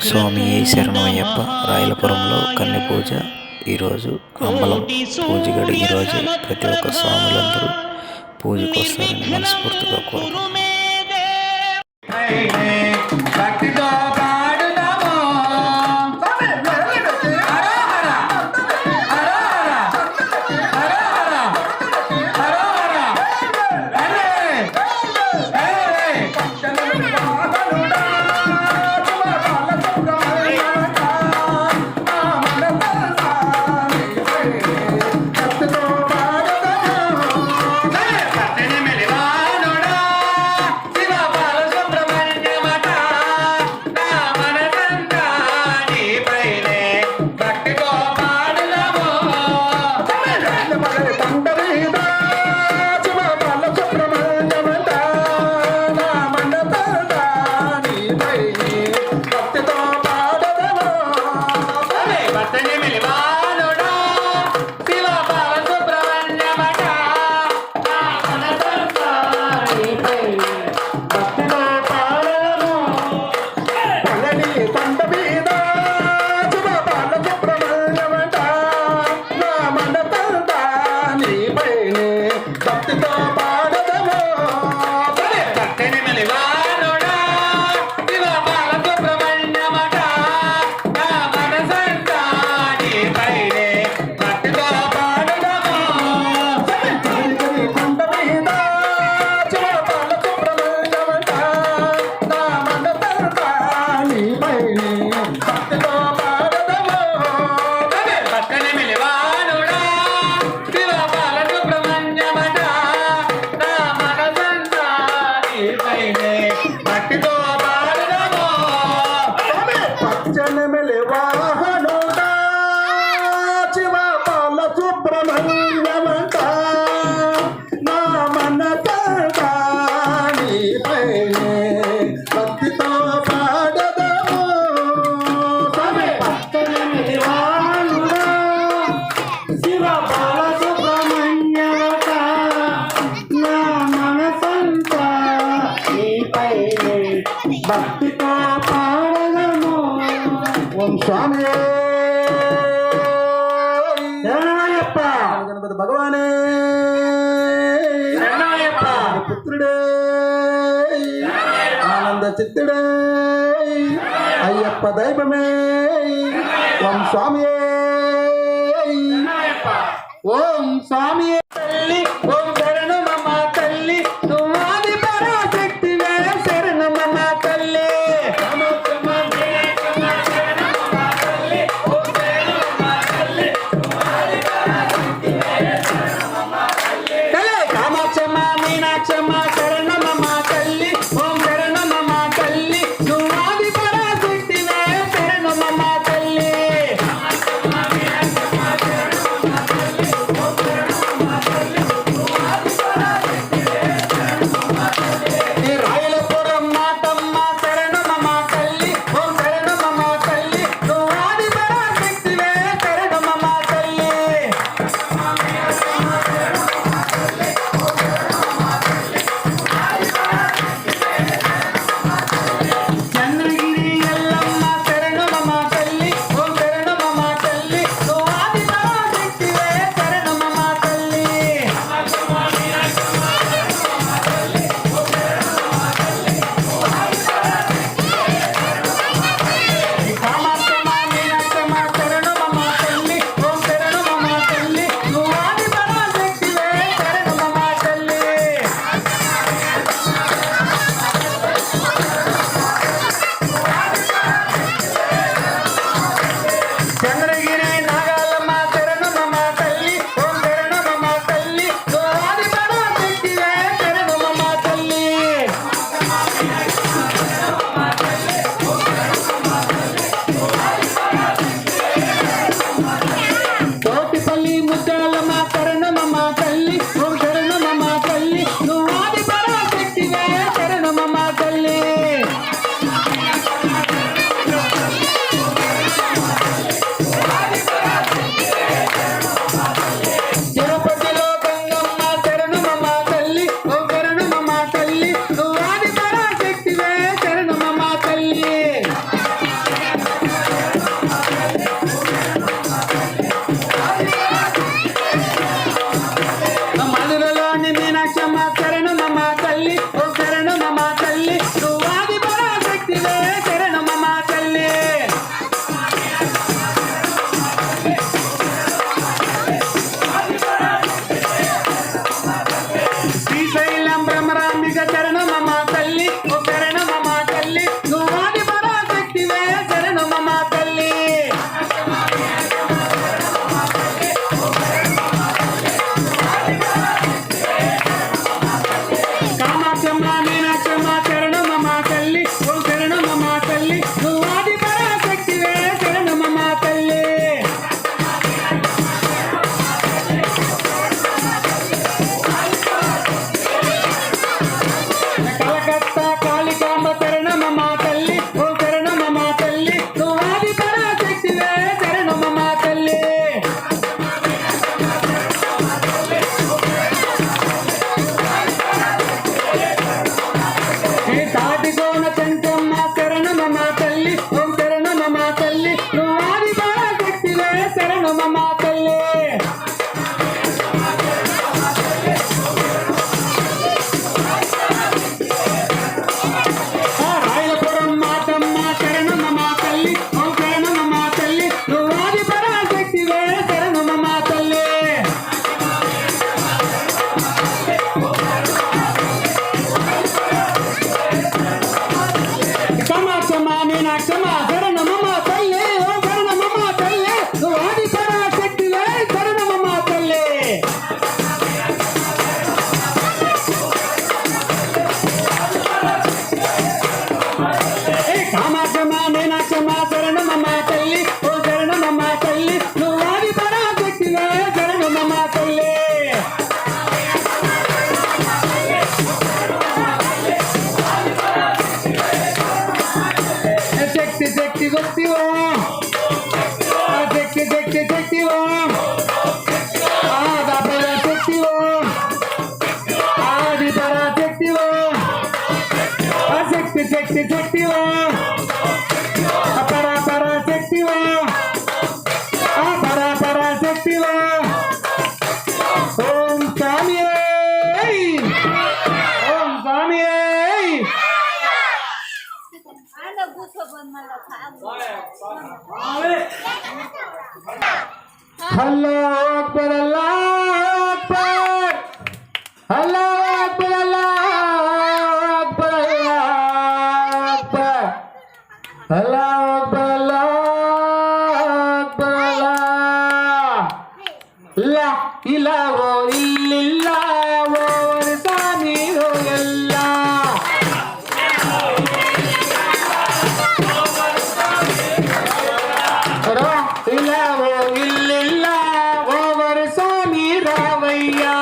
స్వామి శరణమయ్యప్ప రాయలపురంలో కన్య పూజ ఈరోజు అంబలం పూజగడి ఈరోజు ప్రతి ఒక్క స్వాములందరూ పూజకు వస్తారని మనస్ఫూర్తిగా కోరుకుంటున్నాను. భక్తితో పాడగము ఓం స్వామి శరణయ్యప్ప గణపతి భగవానే శరణయ్యప్ప పుత్రుడే ఆనంద చిత్తుడే అయ్యప్ప దైవమే ఓం స్వామి ఓం స్వామి తల్లి ఓం శరణమమ్మ తల్లి నువ్వాది పరాశక్తివే శరణమమ్మ తల్లి కామాక్షమ్మ మీనాక్షమ్మ శరణమమ్మ తల్లి ఓం శరణమమ్మ తల్లి నువ్వాది పరాశక్తివే శరణమమ్మ తల్లి శరణమమ్మ తల్లి ఓం శరణమమ్మ తల్లి నువ్వు ఆది పరాశక్తివే శరణమమ్మ తల్లి కామాక్షమ్మ మీనాక్షమ్మ శరణమమ్మ తల్లి ఓ శరణమమ్మ తల్లి నువ్వు ఆది పరాశక్తివే శరణమమ్మ తల్లి శక్తి శక్తి శక్తి ఓం శక్తి శక్తి శక్తి ఓం ఆది పరాశక్తి ఓం ఆది పరాశక్తి ఓం శక్తి శక్తి శక్తి ఓం పరాశక్తి ఓం పరాశక్తి ఓం ఓం స్వామి ఓం స్వామి అల్లాహు అక్బర్ అల్లాహు అక్బర్ అల్లాహు అక్బర్ అల్లాహు అక్బర్ అల్లాహు అక్బర్ అల్లాహు అక్బర్ లా ఇలాహ ఇల్లిల్లాహ్ ఓ స్వామి ఓ అల్లాహ్ ఇలాహ ఇల్లిల్లాహ్ ఓ స్వామి రావయ్యా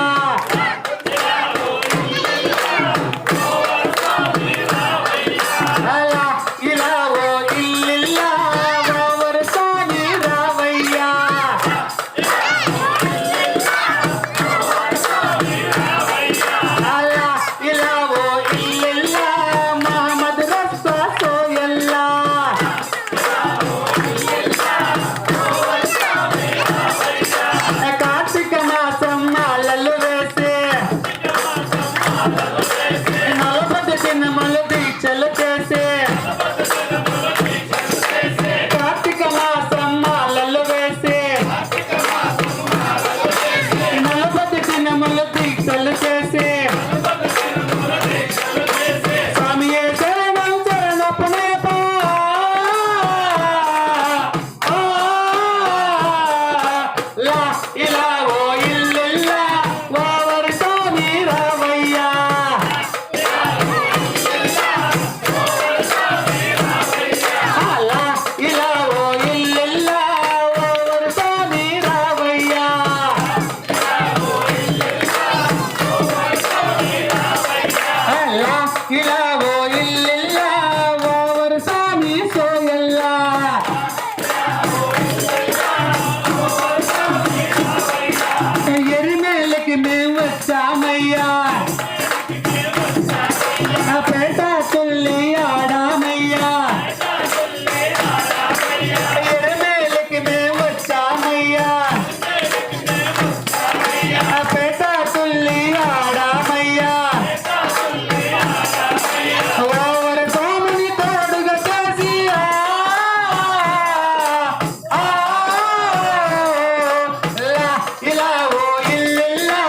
కార్తీక మాసం మాలలు వేసే నలభై దినములు దీక్షలు చేసే స్వామియే శరణం శరణపనేప లా ఇలా ఓ ఇల్లిల్లా ఓవరి స్వామి రావయ్యా ఎరిమేలకి మేము వచ్చామయ్యా పేట తుల్లి ఆడామయ్యా ఎరిమేలకి మేము వచ్చామయ్యా పేట తుల్లి ఆడామయ్యా ఓవరి స్వామిని తోడుగా చేసి ఇలా ఓ ఇల్లిల్లా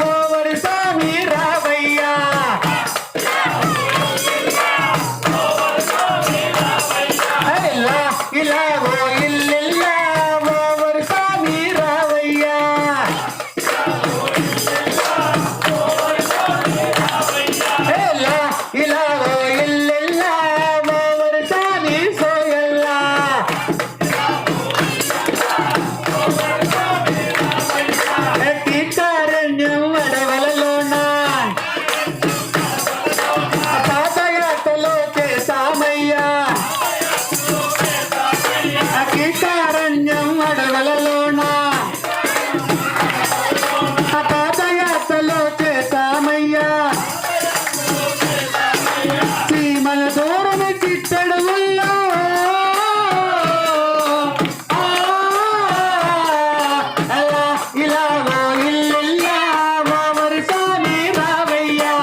ఓవరి స్వామి రావయ్యా ఇలా ఓ ఇల్లిల్లా ఓవరి స్వామి రావయ్యా ఇలా ఓ ఇల్లిల్లా ఓవరి స్వామి సోయల్లా కీటారణ్యం అడవులలోన పాదయాత్రలో చేశామయ్యా కీటారణ్యం అడవులలోన పాదయాత్రలో చేశామయ్యా సీమల దూరం చిట్టడువుల్లో ఇలా ఓ ఇల్లిల్లా ఓవరి స్వామి రావయ్యా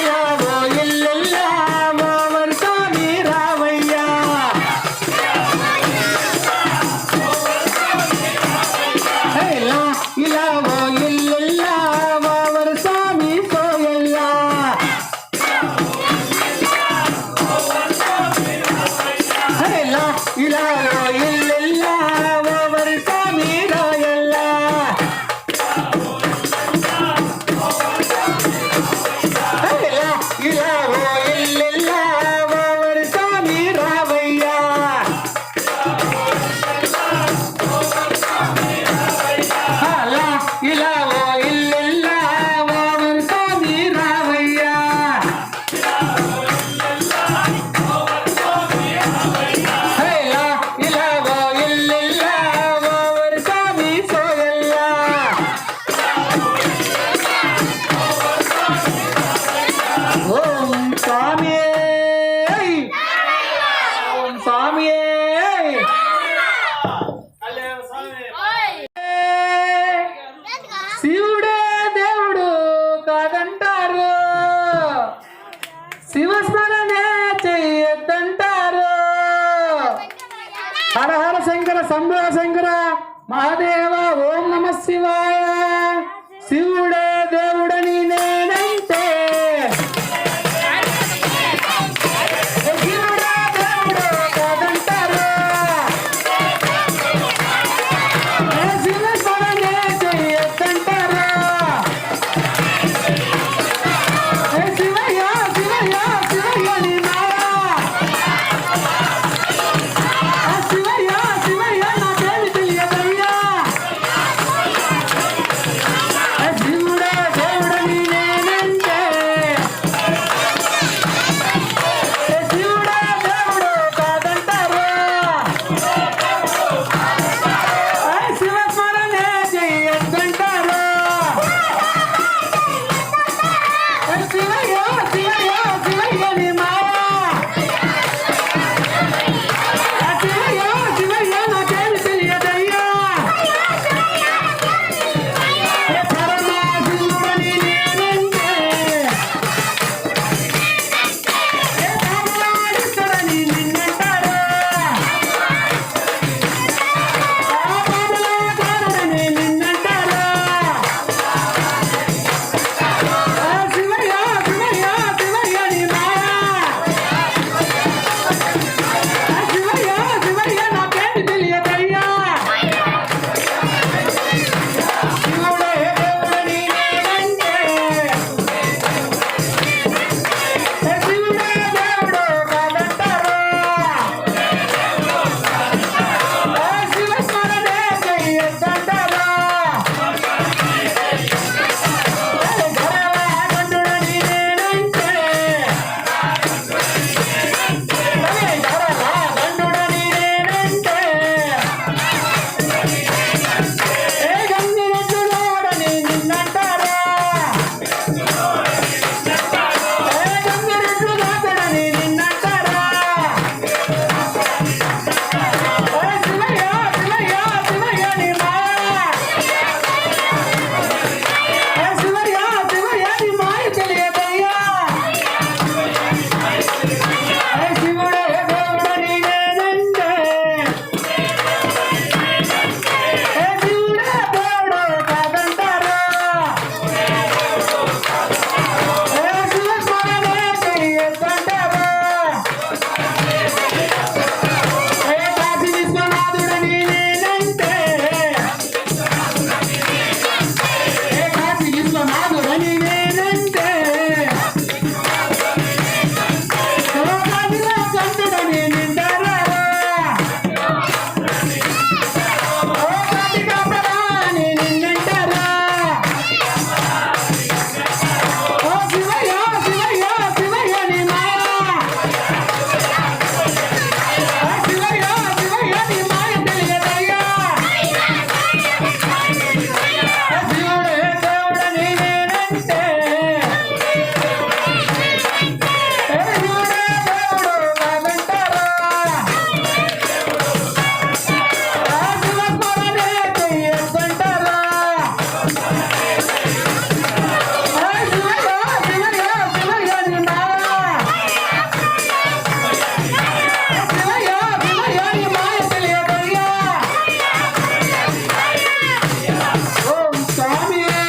ఇలా ఓ ఇల్లిల్లా ఓవరి స్వామి రావయ్యా ఇలా ఓ ఇల్లిల్లా ఓవరి స్వామి సోయల్లా శివస్మరణే చెయ్యొద్దంటారు. హర హర శంకర శంభో శంకర మహాదేవ ఓం నమ శివాయ. శివుడే దేవుడని నేనంటే శివుడే దేవుడు కాదంటారు. శివస్మరణే చెయ్యొద్దంటారు. శివయ్య శివయ్య శివయ్య నీ మాయ. శివయ్య శివయ్య నాకేమి తెలియదయ్యా. శివుడే దేవుడని నేనంటే శివుడే దేవుడు కాదంటారు. శివస్మరణే చెయ్యొద్దంటారు. శివయ్య శివయ్య శివయ్య నీ మాయ. శివయ్య శివయ్య నాకేమి తెలియదయ్యా. పరమశివుడని నేనంటే పరమాడిస్తాడని నిన్నంటారు. పాపములాడని నిన్నంటారు. శివయ్య శివయ్య శివయ్య నీ మాయ. శివయ్య శివయ్య నాకేమి తెలియదయ్యా. శివుడే దేవుడని నేనంటే శివుడే దేవుడు కాదంటారు. శివస్మరణే చెయ్యొద్దంటారు. గరళగండుడని నేనంటే గరళగండుడని నేనంటే గంగిరెద్దులోడని నిన్నంటారు. గంగిరెద్దు దాతడని నిన్నంటారా. శివయ్య శివయ్య శివయ్య నీ మాయ. శివయ్య శివయ్య నీ మాయ తెలియదయ్యా. శివుడే దేవుడని నేనంటే శివుడే దేవుడు కాదంటారు. శివస్మరణే చెయ్యొద్దంటారు. కాశీ విశ్వనాథుడని నేనంటే కాశీ విశ్వనాథుడని నేనంటే శివకాశిలో కంటుడని నింటారా. కార్తికాపరాని నిన్నంటారా. శివయ్య శివయ్య శివయ్య నీ మాయ. శివయ్య శివయ్య నీ మాయ తెలియదయ్యా. శివుడే దేవుడని నేనంటే శివుడే దేవుడు కాదంటారా. శివస్మరణే చెయ్యొద్దంటారా. శివయ్య శివయ్య శివయ్య నీ మాయ. శివయ్య శివయ్య నీ మాయ తెలియదయ్యా. ఓం స్వామియే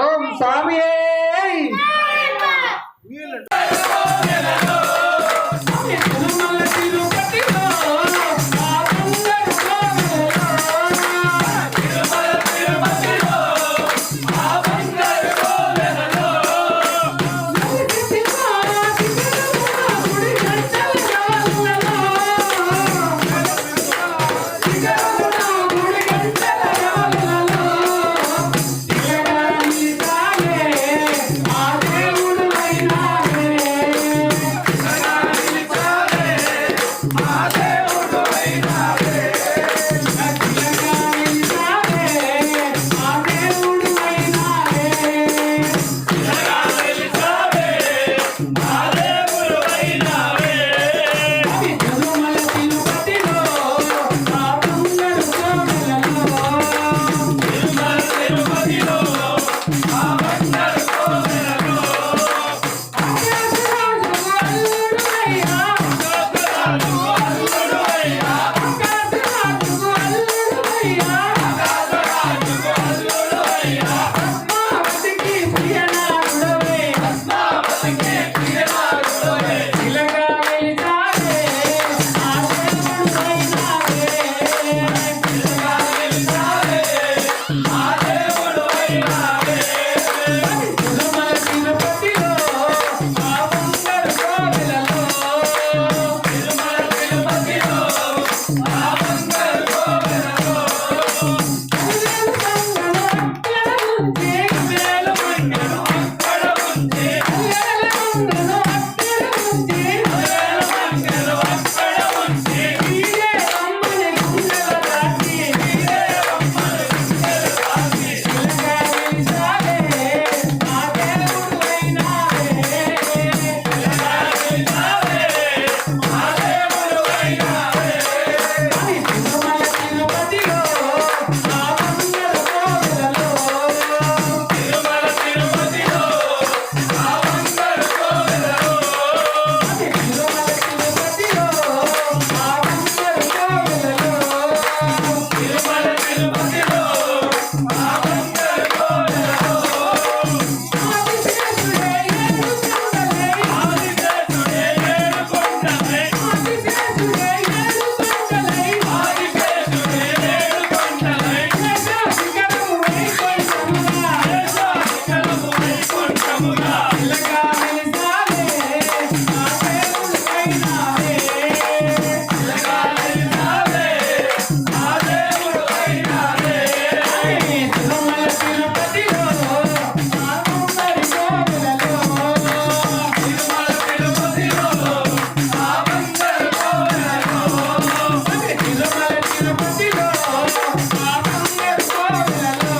ఓం స్వామియే. తిరుమల తిరుపతిలో ఆ బంగారు గుడి గంటల చిలకా వెలిసావే నా దేవుడు అయినావే తిరుమల తిరుపతిలో మా అందరి కోవెలలో తిరుమల తిరుపతిలో మా అందరి కోవెలలో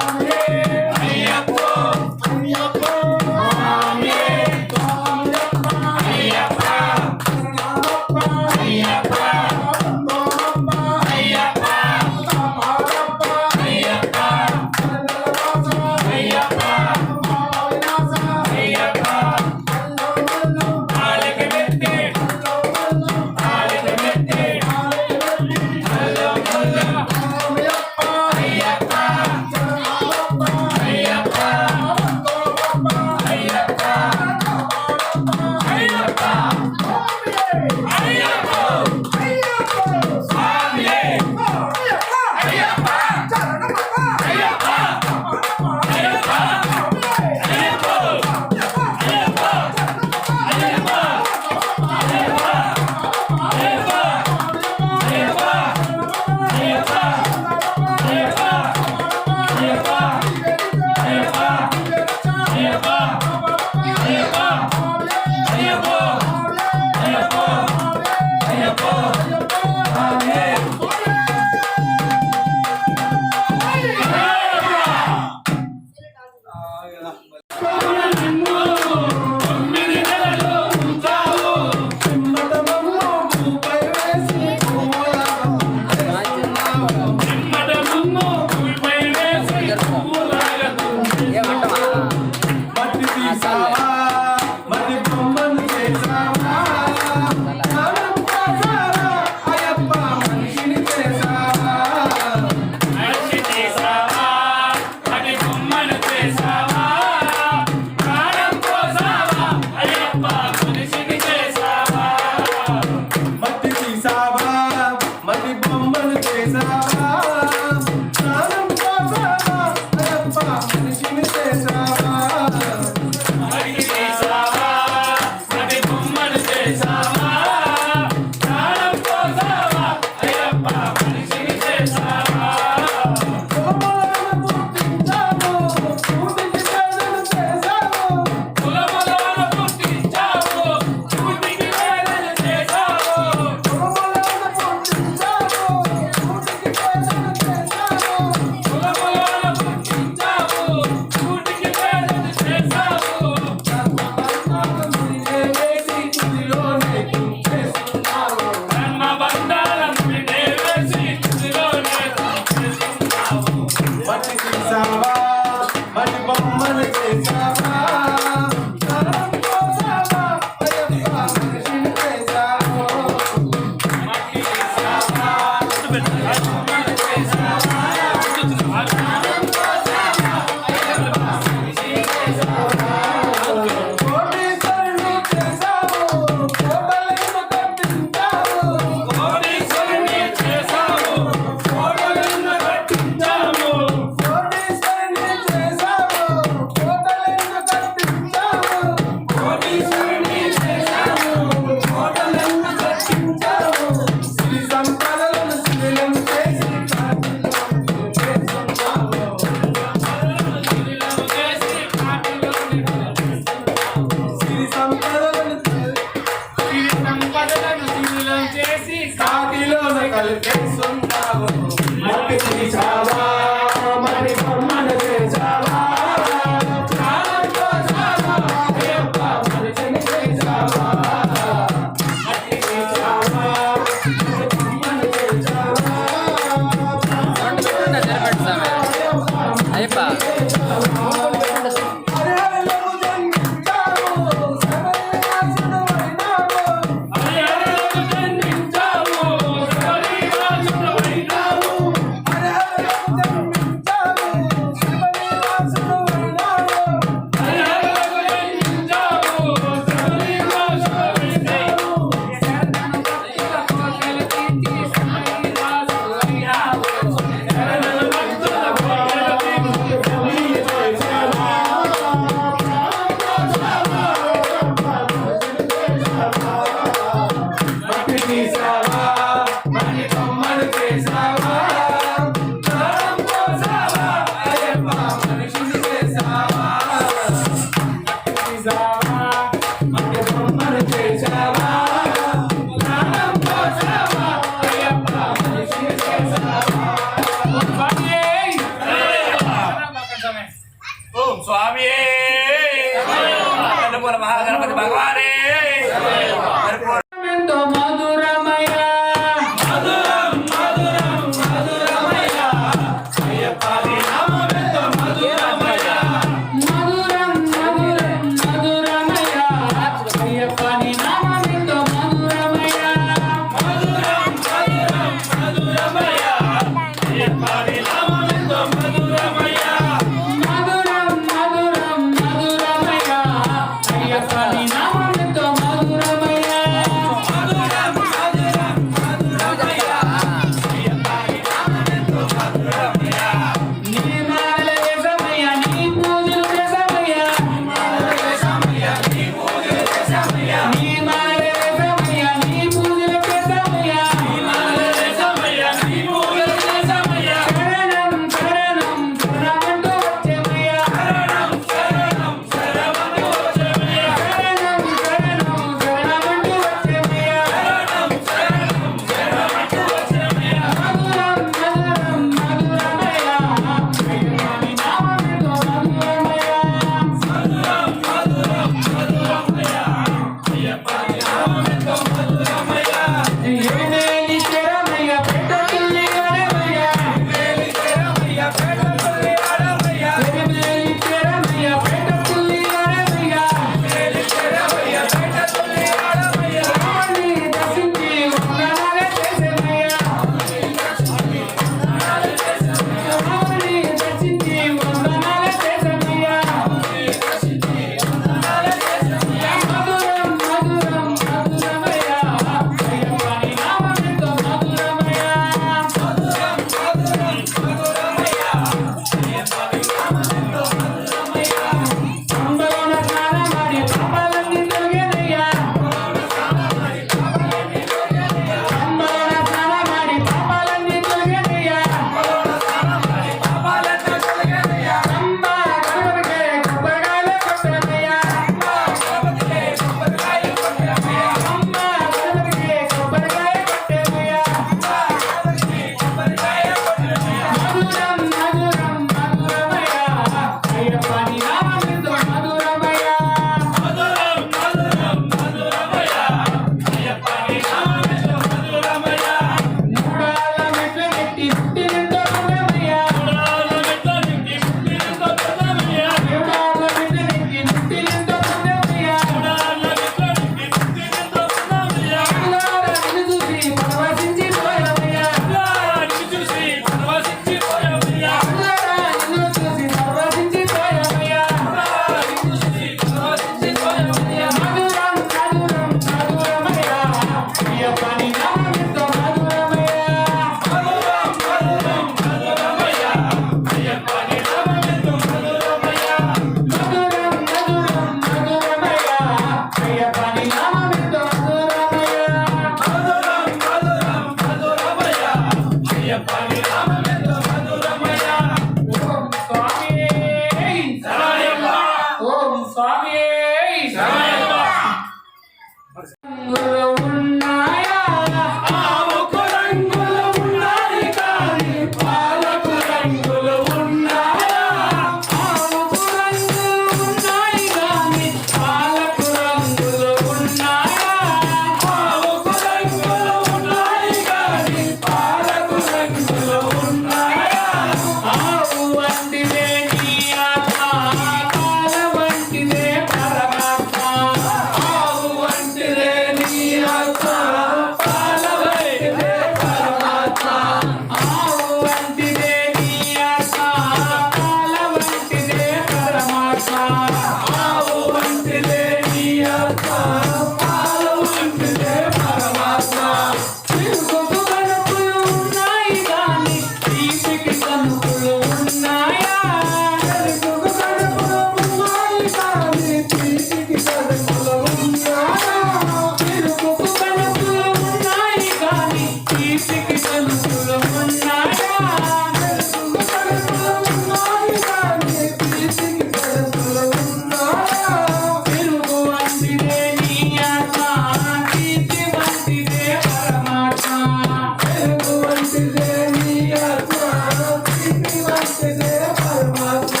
పరమాత్మ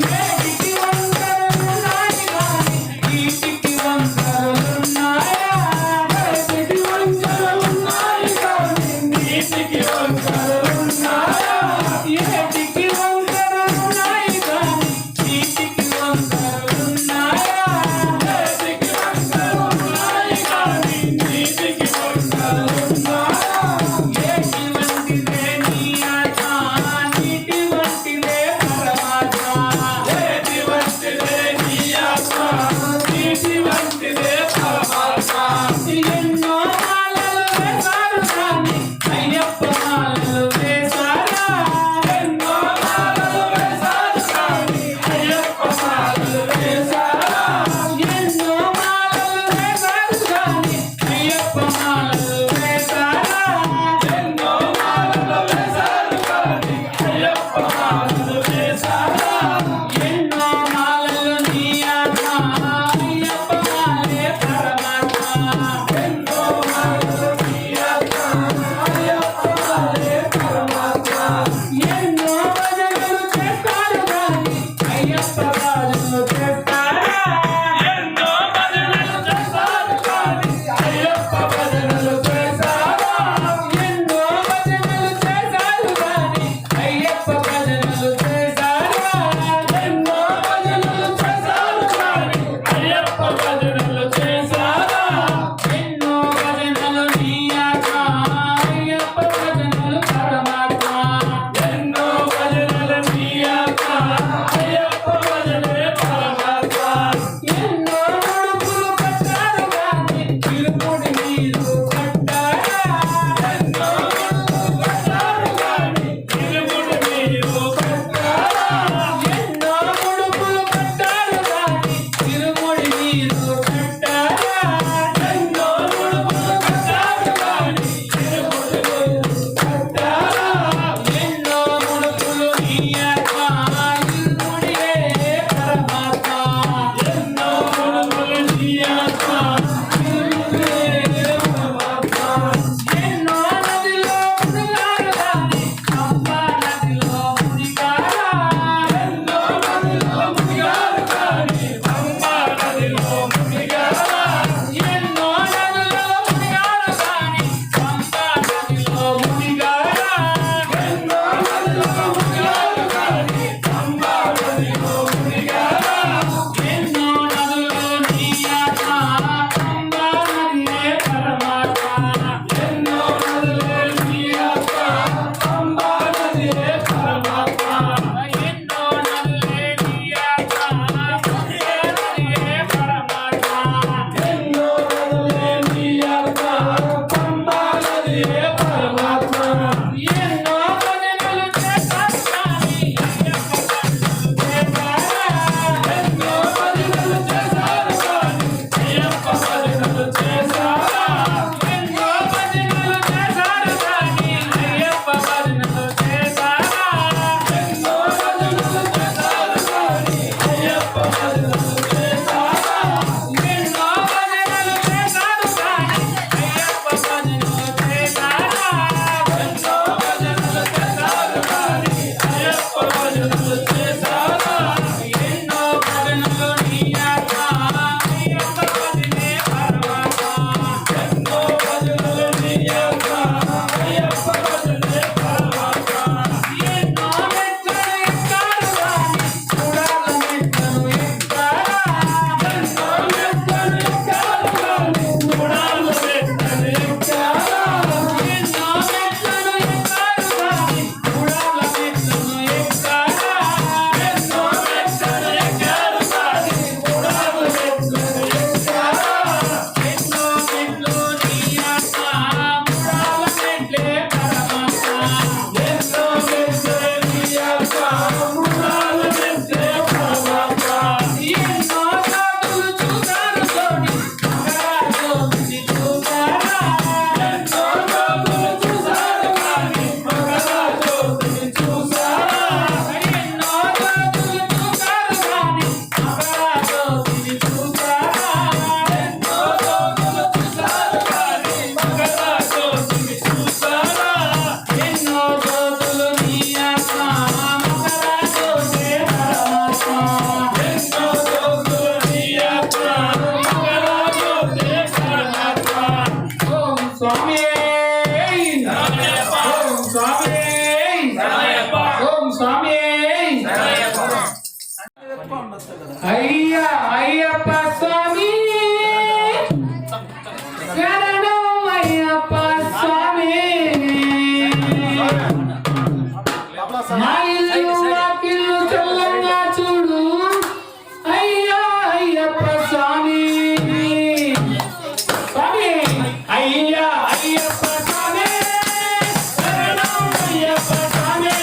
నేటికి వందనాలు గాని ఈటికి వందనాలున్నాయా నేటికి వందనాలున్నాయి గాని నీటికి వందనాలున్నాయా ఏటికి వందనాలున్నాయి గాని నీటికి వందనాలున్నాయా ఏటికి వందనాలున్నాయి గాని నీటికి వందనాలున్నాయా ఏటి వంటిదే నీ ఆత్మ నీటి వంటిదే పరమాత్మ ఏటి వంటిదే నీ ఆత్మ నీటి వంటిదే పరమాత్మ ఎన్నో మాలలు వేశారు కానీ అయ్యప్ప మాలలు వేశారా ఎన్నో మాలలు వేశారు కానీ అయ్యప్ప మాలలు వేశారా ఎన్నో మాలలు వేశారు కానీ అయ్యప్ప మాలలు వేశారా ఎన్నో మాలలు వేశారు కానీ అయ్యప్ప మాలలు వేశారా ఎన్నో మాలలు నీ ఆత్మ అయ్యప్ప మాలే పరమాత్మ ఎన్నో మాలలు నీ ఆత్మ అయ్యప్ప మాలే పరమాత్మ ఎన్నో భజనలు చేస్తారు కానీ అయ్యప్ప భజనలు చేస్తారా ఎన్నో భజనలు చేస్తారు కానీ అయ్యప్ప భజనలు చేస్తారా ఎన్నో భజనలు చేస్తారు కానీ అయ్యప్ప భజనలు చేస్తారా ఎన్నో భజనలు చేస్తారు కానీ అయ్యప్ప భజనలు చేస్తారా ఎన్నో భజనలు నీ ఆత్మ అయ్యప్ప భజనలు పరమాత్మ ఎన్నో భజనలు స్వామి అయ్యా అయ్యప్ప స్వామి శరణం అయ్యప్ప స్వామి మా ఇల్లు వాకిళ్ళు చల్లంగా చూడు అయ్యా అయ్యప్ప స్వామి స్వామి అయ్యా అయ్యప్ప స్వామి శరణం అయ్యప్ప స్వామి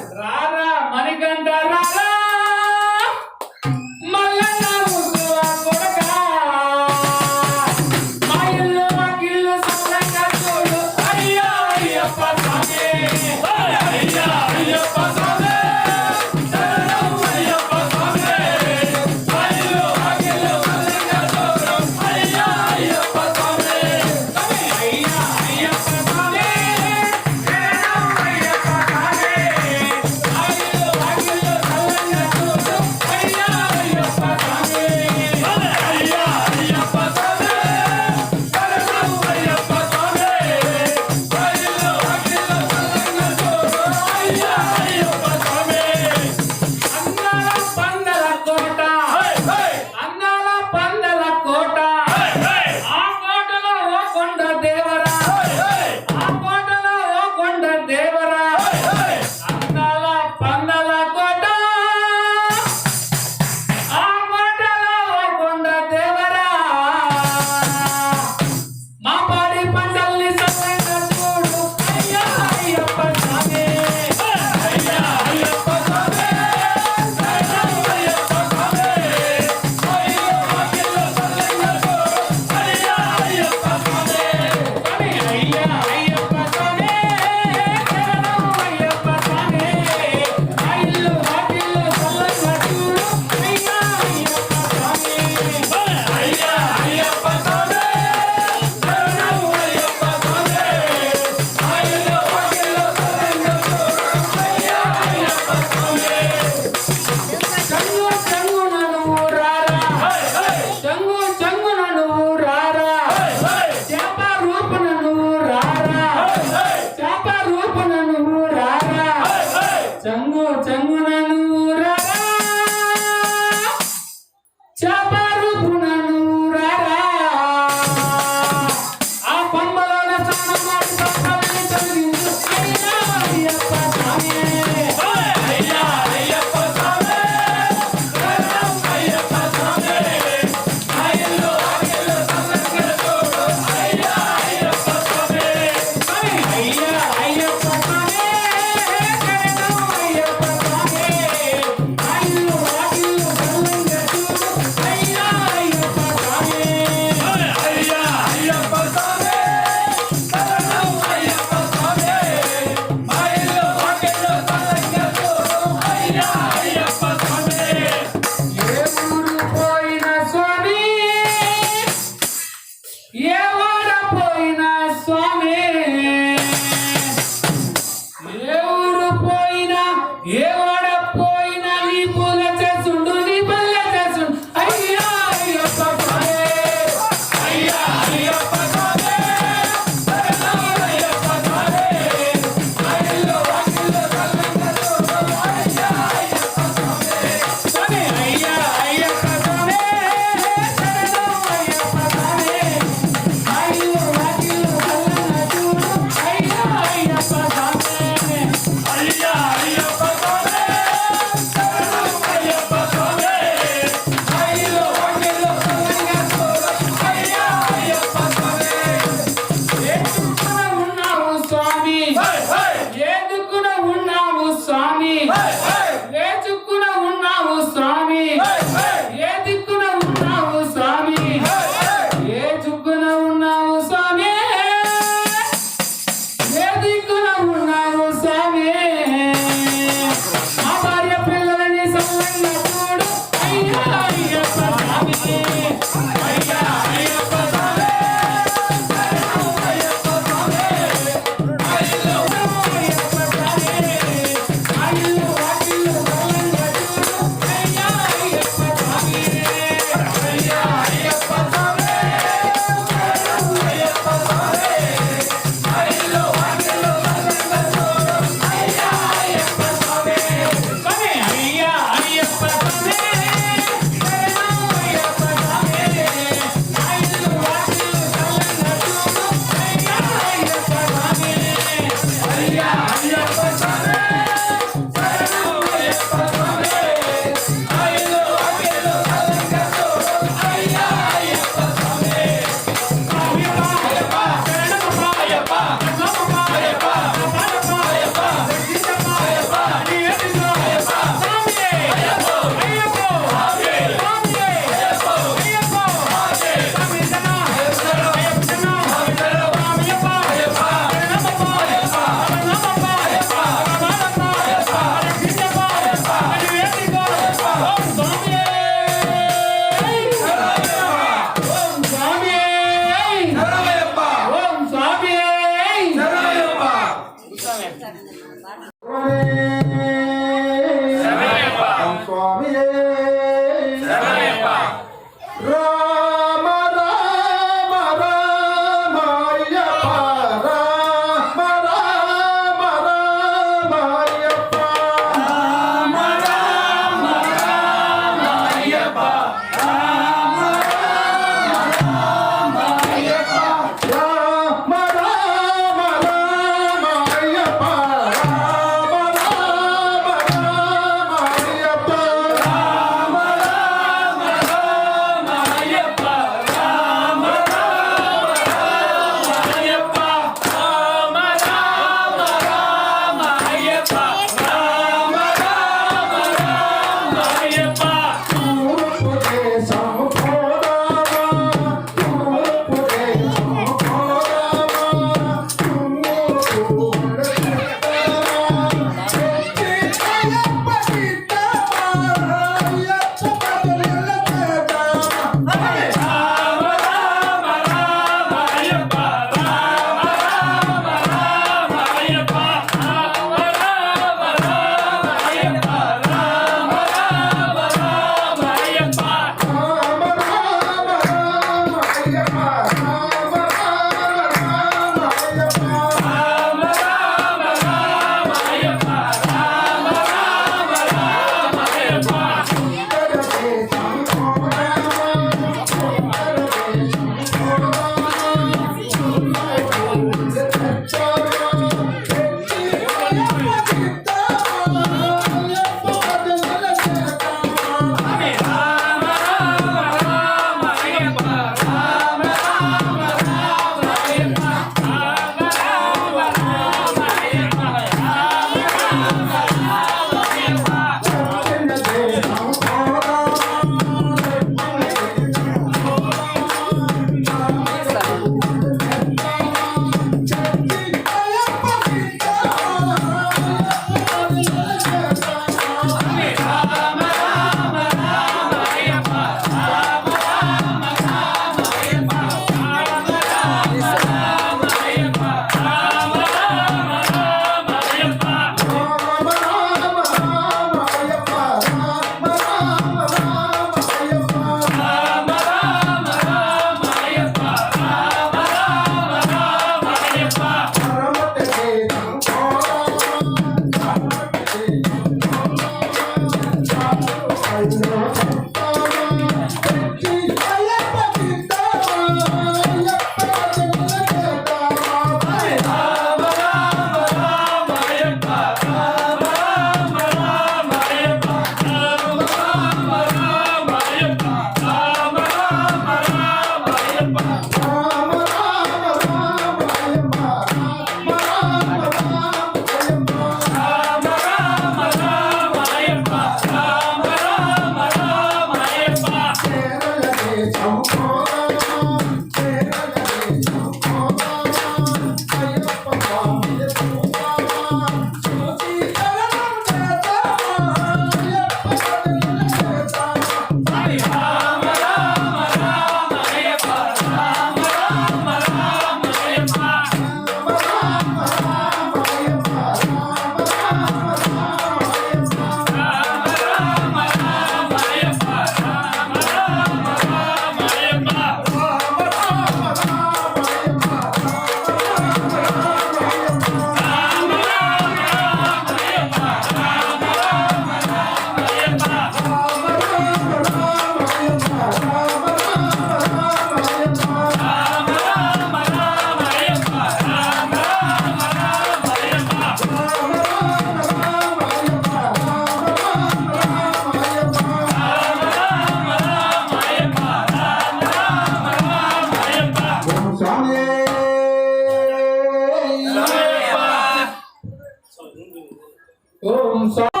ఓం స్వామి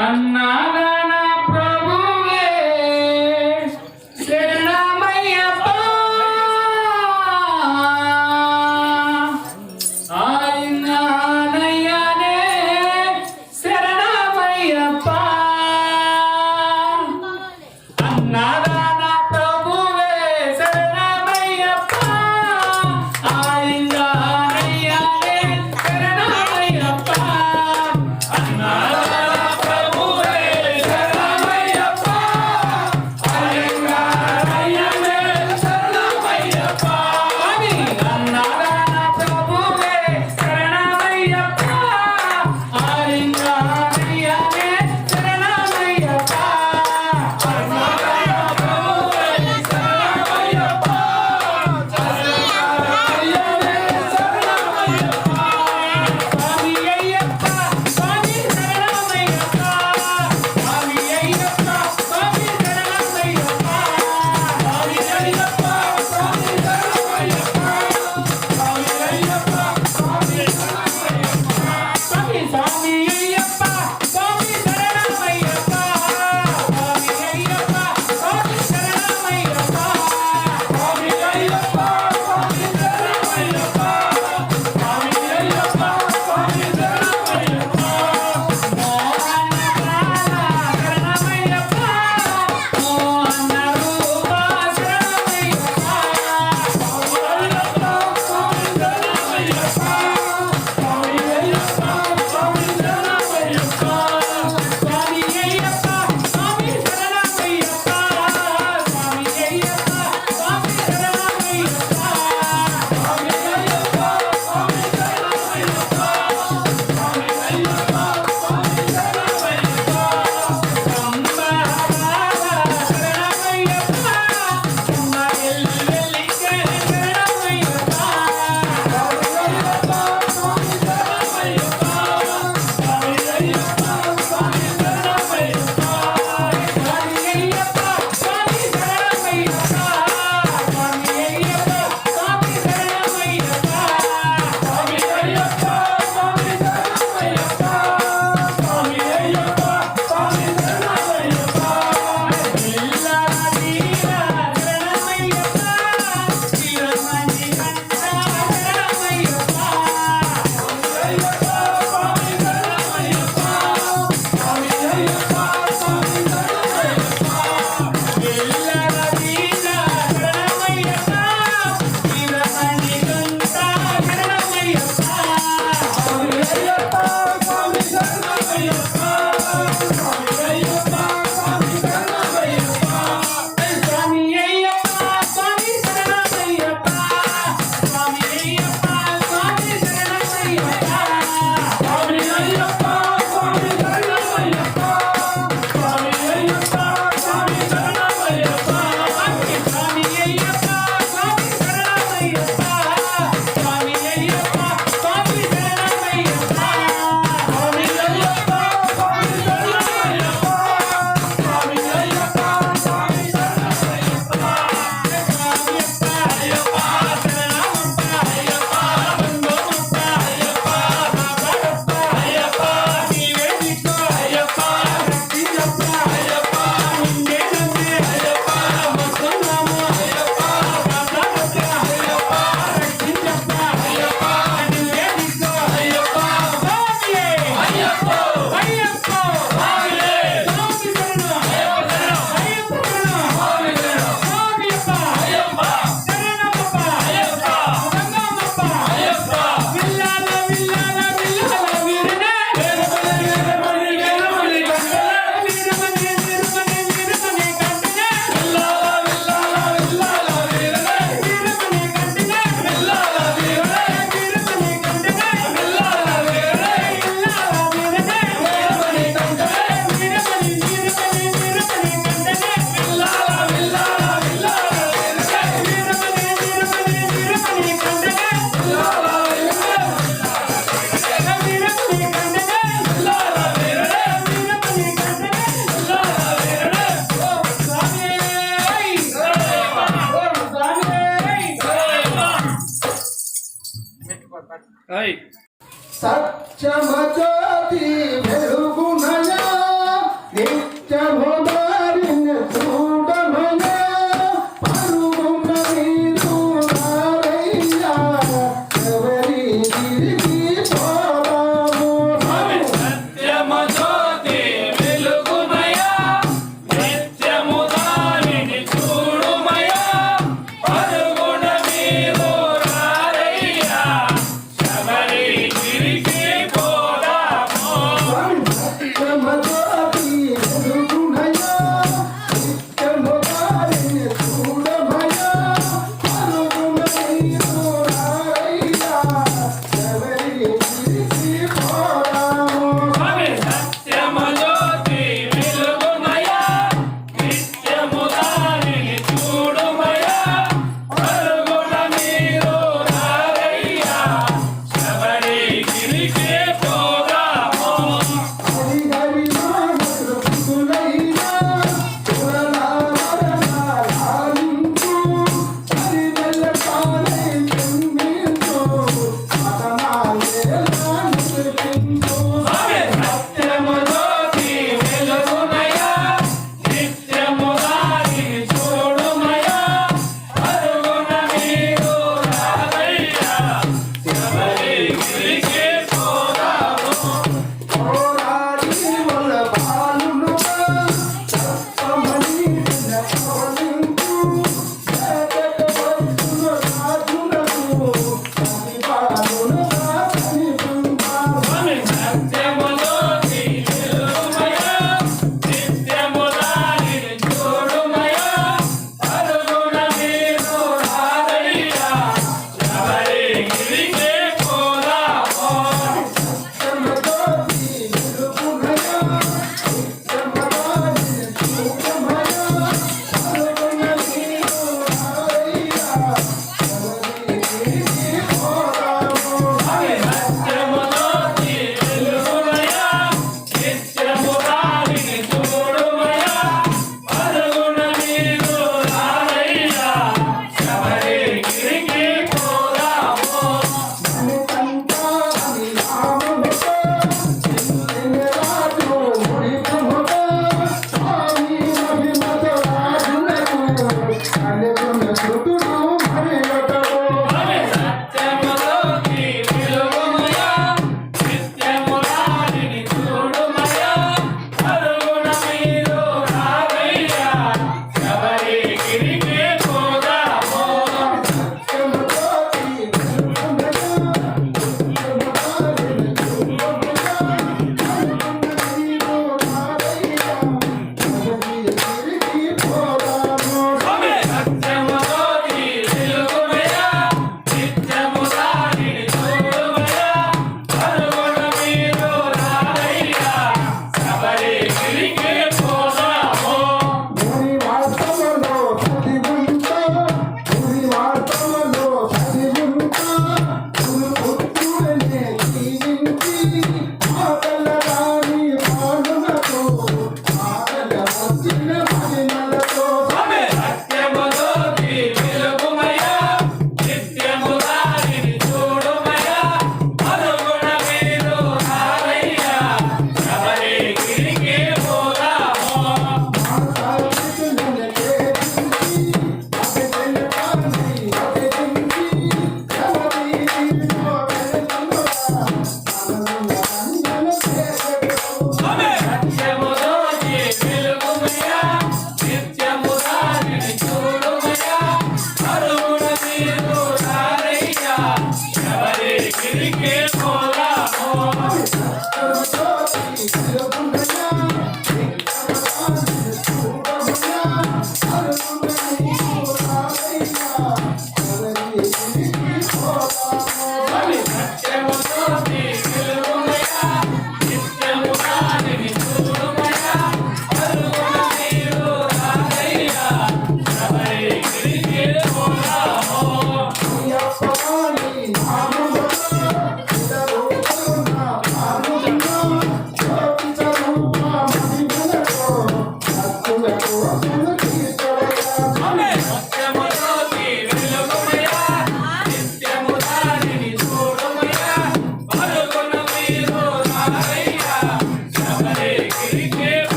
అన్నాదాన ప్రభువే శరణమయ్యప్ప ఆదినానయ్యనే శరణమయ్యప్ప అన్నాదాన ప్రభువే శరణమయ్యప్ప ఆదినానయ్యనే శరణమయ్యప్ప అన్నాదాన ప్రభువే సత్యమజ్యోతి వెలుగునయా నిత్యము దారిని చూడమయా పరుగున నీరు నారయ్యా ఎవరి తిరిగి పోదాము సత్యమజ్యోతి వెలుగుమయా నిత్యము దారిని చూడుమయా పరుగున మీరు రారయ్యా శబరి గిరికి పోదాము సత్యమజ్యోతి వెలుగునయా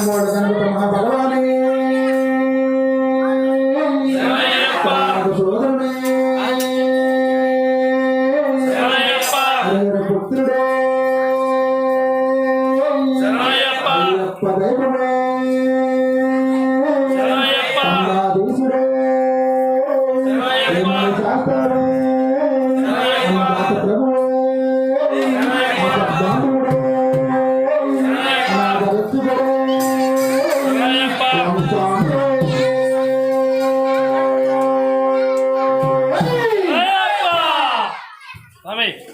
మూడు గణపతి మహాభగవానే సోదరుడే హరిహర పుత్రుడే అయ్యప్ప దైవమే అంగాధీశుడే శాస్త్రుడే ప్రభువే బంధువుడే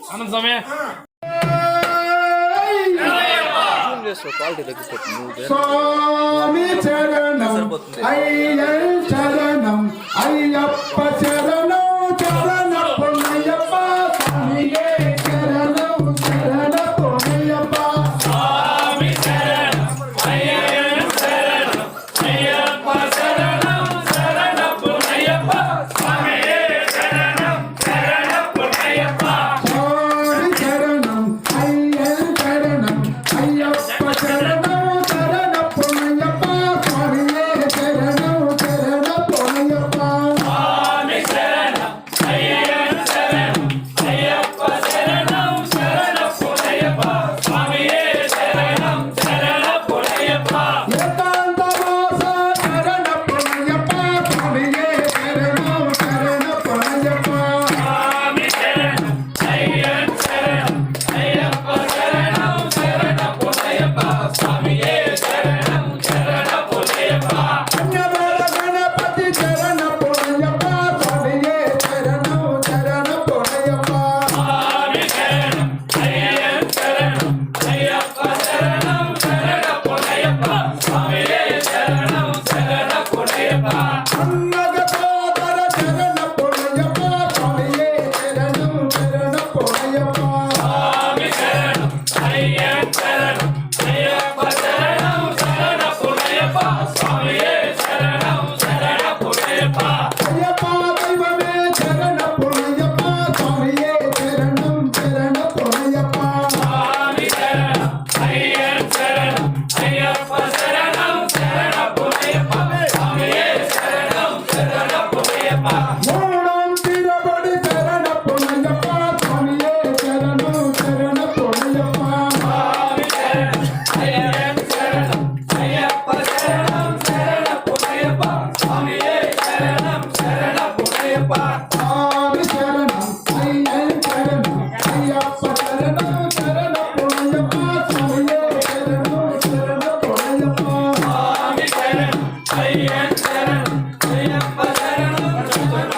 ఆనంద్ స్వామి స్వామి చరణం అయ్యప్ప చరణం అయ్యప్ప చరణం చరణ పొన్నయ్యప్ప స్వామియే చరణం చరణ పొన్నయ్యప్ప స్వామి శరణం అయ్యప్ప శరణం అయ్యప్ప శరణం శరణ పుణ్యప్ప స్వామి శరణం శరణ పుణ్యప్ప స్వామి చరణం అయ్యప్ప చరణం అయ్యప్ప చరణం చరణ పొన్నయ్యప్ప స్వామియే చరణం చరణ పొన్నయ్యప్ప స్వామి శరణం అయ్యప్ప శరణం అయ్యప్ప శరణం శరణ పుణ్యప్ప స్వామి శరణం శరణ పుణ్యప్ప ఏకాంత వాస చరణ పొన్నయ్యప్ప స్వామియే చరణం చరణ పొన్నయ్యప్ప స్వామి శరణం అయ్యప్ప శరణం అయ్యప్ప శరణం శరణ పుణ్యప్ప స్వామి శరణం శరణ పుణ్యప్ప అన్నవర గణపతి చరణ పొన్నయ్యప్ప స్వామియే చరణం చరణ పొన్నయ్యప్ప స్వామి శరణం అయ్యప్ప శరణం అయ్యప్ప శరణం శరణ పుణ్యప్ప స్వామి శరణం శరణ పుణ్యప్ప అన్నగ సోదర చరణ పొన్నయ్యప్ప స్వామియే చరణం చరణ పొన్నయ్యప్ప స్వామి శరణం అయ్యప్ప శరణం అయ్యప్ప శరణం శరణ పుణ్యప్ప స్వామి శరణం శరణ పుణ్యప్ప అయ్యప్ప దైవమే చరణ పొన్నయ్యప్ప స్వామియే చరణం చరణ పొన్నయ్యప్ప స్వామి శరణం అయ్యప్ప శరణం అయ్యప్ప శరణం శరణ పుణ్యప్ప స్వామి శరణం శరణ పుణ్యప్ప మూడం తిరబడి చరణ పొన్నయ్యప్ప స్వామియే చరణం చరణ పొన్నయ్యప్ప స్వామి శరణం అయ్యప్ప శరణం అయ్యప్ప శరణం శరణ పుణ్యప్ప స్వామి శరణం శరణ పుణ్యప్ప స్వామి శరణం అయ్యప్ప చరణం అయ్యప్ప చరణం చరణ పొన్నయ్యప్ప స్వామియే చరణం చరణ పొన్నయ్యప్ప స్వామి శరణం అయ్యప్ప శరణం అయ్యప్ప శరణం శరణ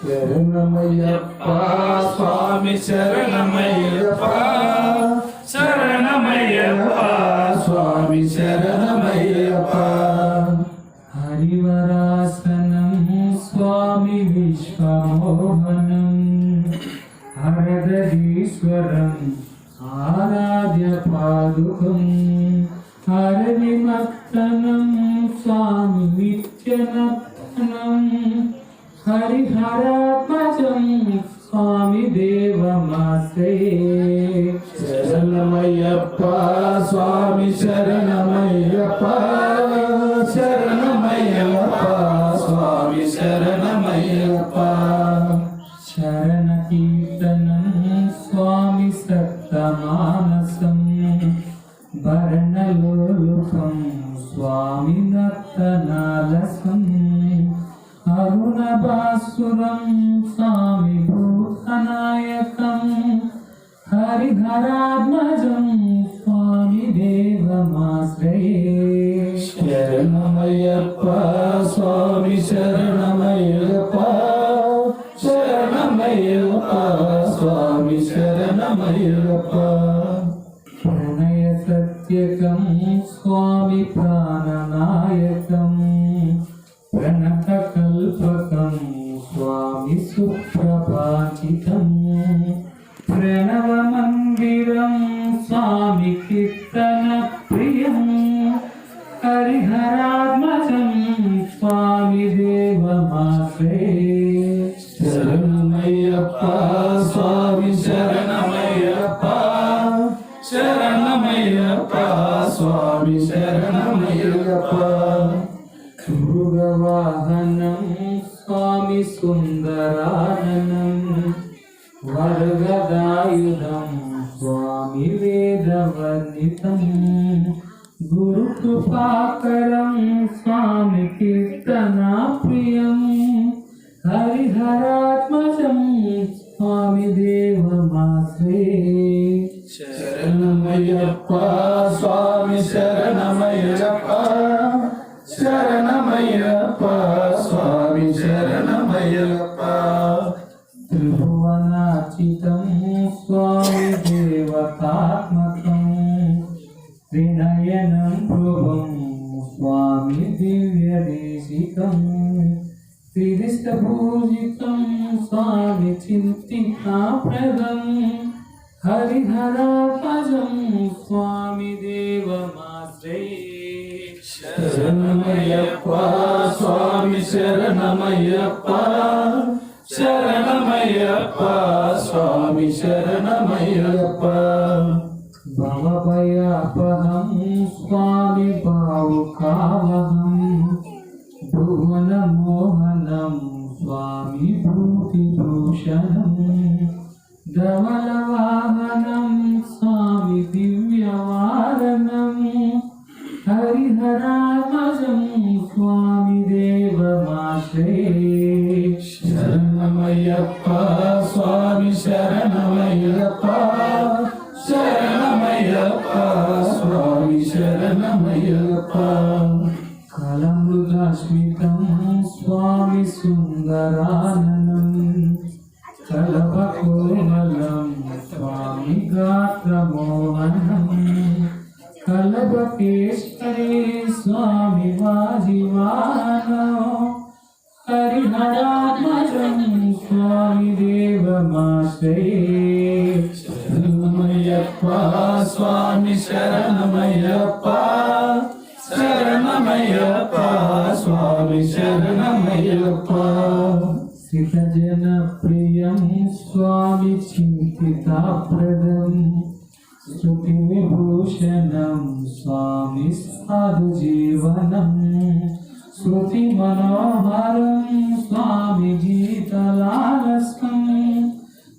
శరణమయ్యప్ప స్వామి శరణమయ్యప్ప శరణమయ్యప్ప స్వామి శరణమయ్యప్ప హరివరాసనం స్వామి విశ్వమోహనం హరదరీశ్వరం ఆరాధ్య పాదుకం హరివిమత్తనం స్వామి నిత్యనత్తనం హరిహరాత్మజం స్వామి దేవమాశ్రయే శరణమయ్యప్ప స్వామి శరణమయ్యప్ప శరణమయ్యప్ప స్వామి శరణమయ్యప్ప శరణ కీర్తనం స్వామి సప్తమానసం భరణలోలుకం స్వామి నర్తనాలసం అరుణభాసురం స్వామి భూతనాయకం హరిహరాత్మజం స్వామి దేవమాశ్రయే శరణమయ్యప్ప స్వామి శరణమయ్యప్ప శరణమయ్యప్ప స్వామి శరణమయ్యప్ప శరణమయ్యప్ప ప్రణయ సత్యకం స్వామి ప్రాణనాయకం ప్రణత కల్పకం స్వామి సుప్రభాషితం ప్రణవ మందిరం స్వామి కీర్తన ప్రియం హరిహరాత్మజం స్వామి దేవమాశ్రయే శరణమయ్యప్ప స్వామి శరణమయ్యప్ప శరణమయ్యప్ప స్వామి శరణమయ్యప్ప మృగవాహనం స్వామి సుందరాననం వరగదాయుధం స్వామి వేదవర్ణితం గురుకృపాకరం స్వామి కీర్తనా ప్రియం హరిహరాత్మజం స్వామి దేవమాశ్రయే శరణమయ్యప్ప స్వామి శరణమయ్యప్ప శరణమయ్యప్ప స్వామి శరణమయ్యప్ప త్రిభువనాచితం స్వామి దేవతాత్మకం వినయనం భృవం స్వామి దివ్యదేశికం త్రిదిష్టభూజితం స్వామి చింతికాప్రదం హరిహరాత్మజం స్వామి దేవమాశ్రయే శరణమయ్యప్ప స్వామి శరణమయ్యప్ప శరణమయ్యప్ప స్వామి శరణమయ్యప్ప భవభయాపహం స్వామి భావుకావహం భువనమోహనం స్వామి భూతిభూషణం ధవలవాహనం స్వామి దివ్యవారణం హరిహరాత్మజం స్వామి దేవమాశ్రయే శరణమయ్యప్ప స్వామి శరణమయ్యప్ప శరణమయ్యప్ప స్వామి శరణమయ్యప్ప కలమృగాస్మితం స్వామి సుందరాననం కలపకోమలం స్వామి గాత్రమోహనం కలపకేశ్వరే స్వామి వాజివాహనం హరిహరాత్మజం స్వామి దేవమాశ్రయే శరణమయ్యప్ప స్వామి శరణమయ్యప్ప శరణమయ్యప్ప స్వామి శరణమయ్యప్ప శ్రీజన ప్రియం స్వామి చింతితాప్రదం శృతి విభూషణం స్వామి సాధు జీవనం శృతి మనోహరం స్వామి గీతలాలస్కం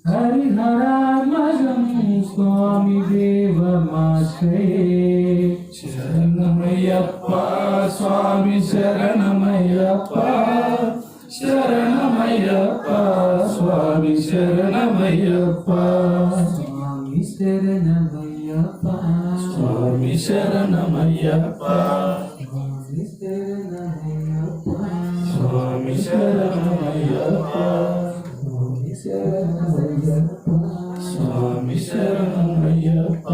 హరిహరాత్మజం స్వామి దేవమాశ్రయే శరణమయ్యప్ప స్వామి శరణమయ్యప్ప శరణమయ్యప్ప స్వామి శరణమయ్యప్ప స్వామి శరణమయ్యప్ప స్వామి శరణమయ్యప్ప స్వామి శరణమయ్యప్ప స్వామి శరణమయ్యప్ప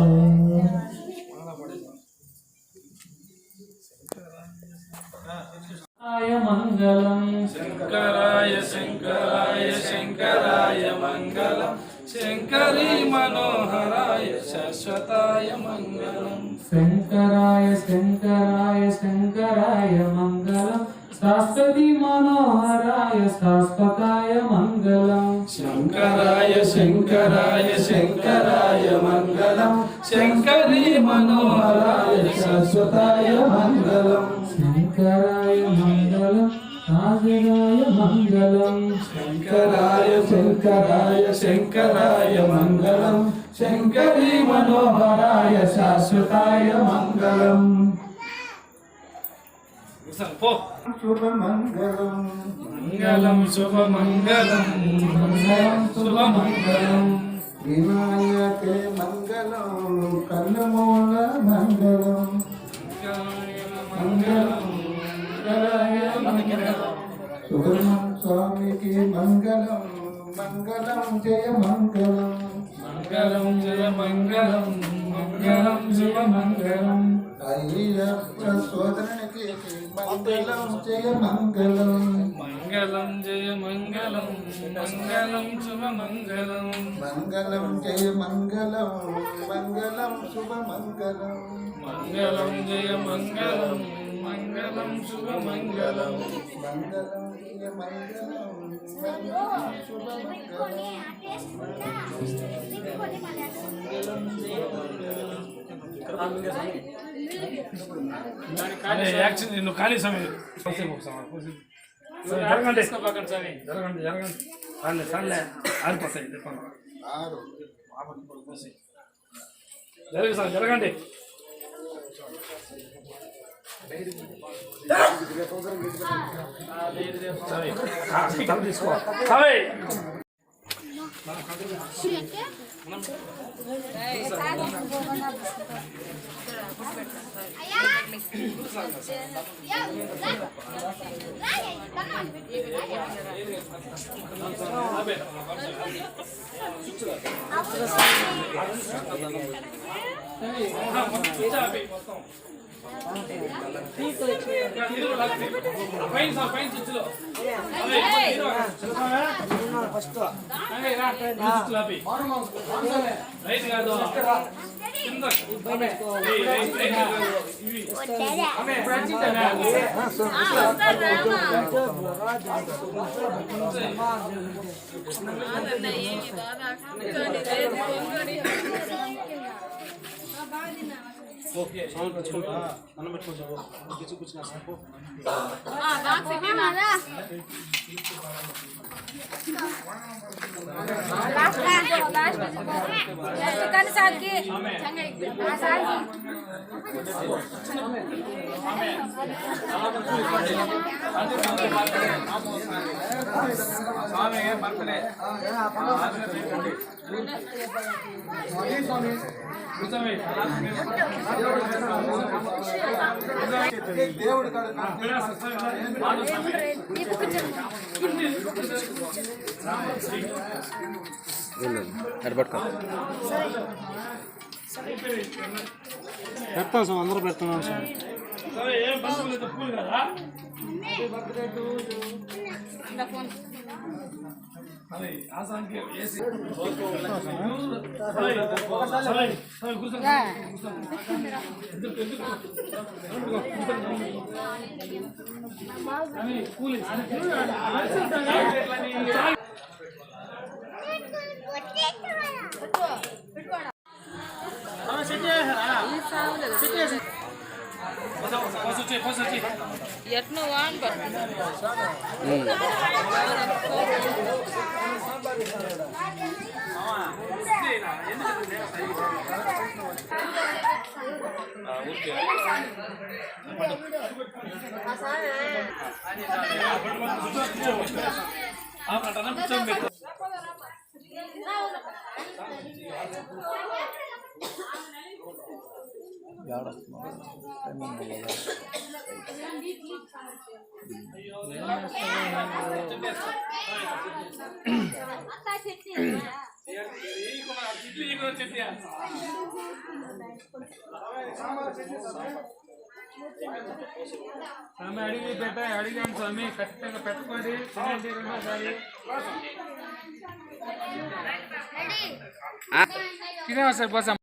మంగళం శంకరాయ శంకరాయ శంకరాయ మంగళం శంకరీ మనోహరాయ శాశ్వతాయ మంగళం శంకరాయ శంకరాయ శంకరాయ మంగళం శాశ్వతి మనోహరాయ శాశ్వతాయ మంగళం శంకరాయ శంకరాయ శంకరాయ మంగళం శంకరీ మనోహరాయ శాశ్వతాయ మంగళం శంకరాయ మంగళం రాజరాయ మంగళం శంకరాయ శంకరాయ శంకరాయ మంగళం శంకరీ మనోహరాయ శాశ్వతాయ మంగళం శుభమంగళం మంగళం శుభమంగళం మంగళం శుభమంగళం వినాయకే మంగళం కన్నమూల మంగళం మంగళం సుబ్రహ్మణ్య స్వామికి మంగళం మంగళం జయ మంగళం మంగళం జయ మంగళం మంగళం శుభ మంగళం అయ్యప్ప సోదరునికి మంగళం జయ మంగళం మంగళం జయ మంగళం మంగళం శుభ మంగళం మంగళం జయ మంగళం మంగళం శుభ మంగళం మంగళం జయ మంగళం మంగళం శుభ మంగళం మంగళం జయ మంగళం మంగళం శుభ మంగళం యాక్షన్ నువ్వు ఖాళీ సమయం జరగండి జరగండి జరగండి సర్లే సర్లే ఆరిపోతాయి జరగండి సార్ జరగండి తల తీసుకో ఓకే సౌండ్ పెట్టుకుంటా అన్నం పెట్టుకుంటావు కూర్చున్నా సాకు దేవుడు పెడతాం సార్ అందరూ పెడుతున్నాం సార్ ఏం బంధువులు తప్పులు కదా అదే ఆసానికి వేసి కూలి ఎట్ను వాన్ స్వామి అడిగి అడిగాను స్వామి ఖచ్చితంగా పెట్టుకోండి తినండి రెండోసారి తినేసారి కోసం